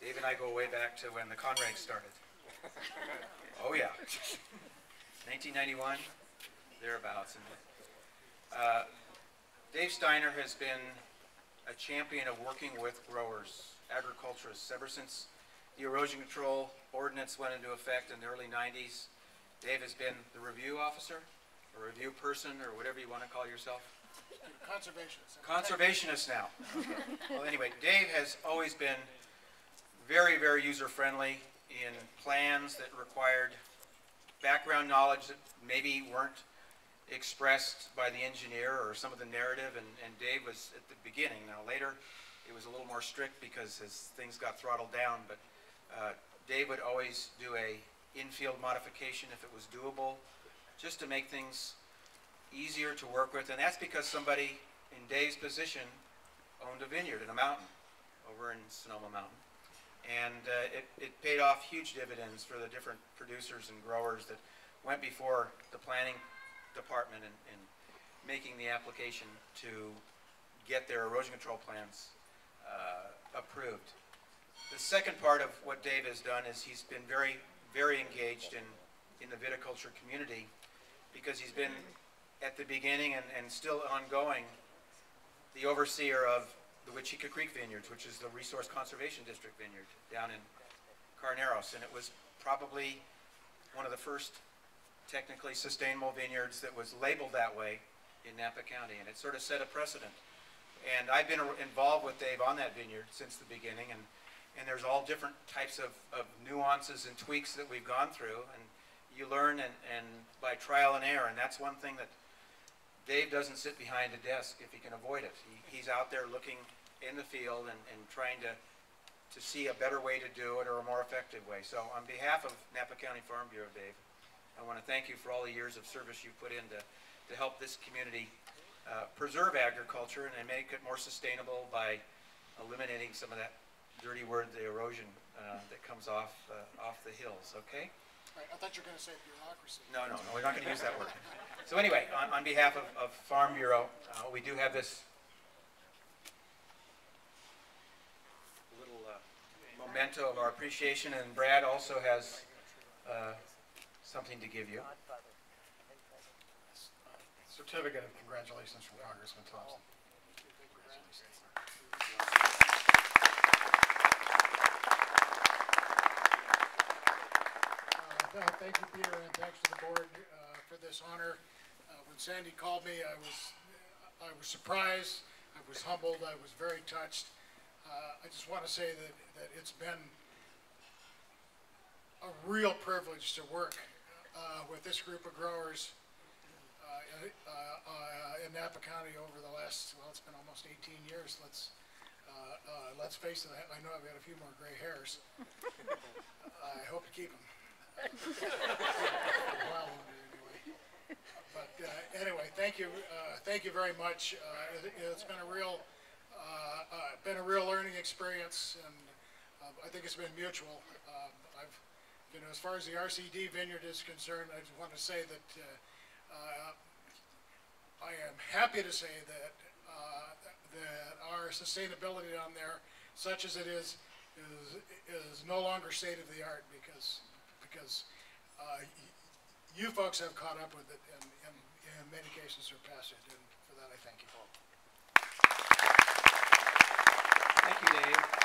Dave and I go way back to when the Conrads started. Oh yeah. 1991, thereabouts. And, Dave Steiner has been a champion of working with growers, agriculturists, ever since the erosion control ordinance went into effect in the early 90s. Dave has been the review officer, or review person, or whatever you want to call yourself. Conservationist. Conservationist now. Okay. Well, anyway, Dave has always been very, very user-friendly in plans that required background knowledge that maybe weren't expressed by the engineer or some of the narrative, and Dave was at the beginning. Now later it was a little more strict because as things got throttled down, but Dave would always do a infield modification if it was doable, just to make things easier to work with. And that's because somebody in Dave's position owned a vineyard in a mountain over in Sonoma Mountain. And it paid off huge dividends for the different producers and growers that went before the planning department in making the application to get their erosion control plans approved. The second part of what Dave has done is he's been very, very engaged in the viticulture community, because he's been at the beginning and still ongoing the overseer of the Wichita Creek Vineyards, which is the Resource Conservation District vineyard down in Carneros. And it was probably one of the first technically sustainable vineyards that was labeled that way in Napa County, and it sort of set a precedent. And I've been involved with Dave on that vineyard since the beginning, and there's all different types of nuances and tweaks that we've gone through, and you learn and by trial and error. And that's one thing that Dave doesn't sit behind a desk if he can avoid it. He's out there looking in the field and trying to see a better way to do it, or a more effective way. So on behalf of Napa County Farm Bureau, Dave, I want to thank you for all the years of service you put in to help this community preserve agriculture and make it more sustainable by eliminating some of that dirty word, the erosion, that comes off the hills. Okay? Right, I thought you were going to say bureaucracy. No, we're not going to use that word. So anyway, on behalf of Farm Bureau, we do have this little memento of our appreciation, and Brad also has something to give you. Certificate of congratulations from Congressman Thompson. Thank you, Peter, and thanks to the board for this honor. When Sandy called me, I was surprised, I was humbled, I was very touched. I just want to say that it's been a real privilege to work with this group of growers in Napa County over the last, well, it's been almost 18 years. Let's face it, I know I've got a few more gray hairs. I hope to keep them. But anyway, thank you very much. It's been a real learning experience, and I think it's been mutual. As far as the RCD vineyard is concerned, I just want to say that I am happy to say that our sustainability on there, such as it is no longer state of the art, because you folks have caught up with it and in many cases surpassed it, and for that I thank you. Thank you, Dave.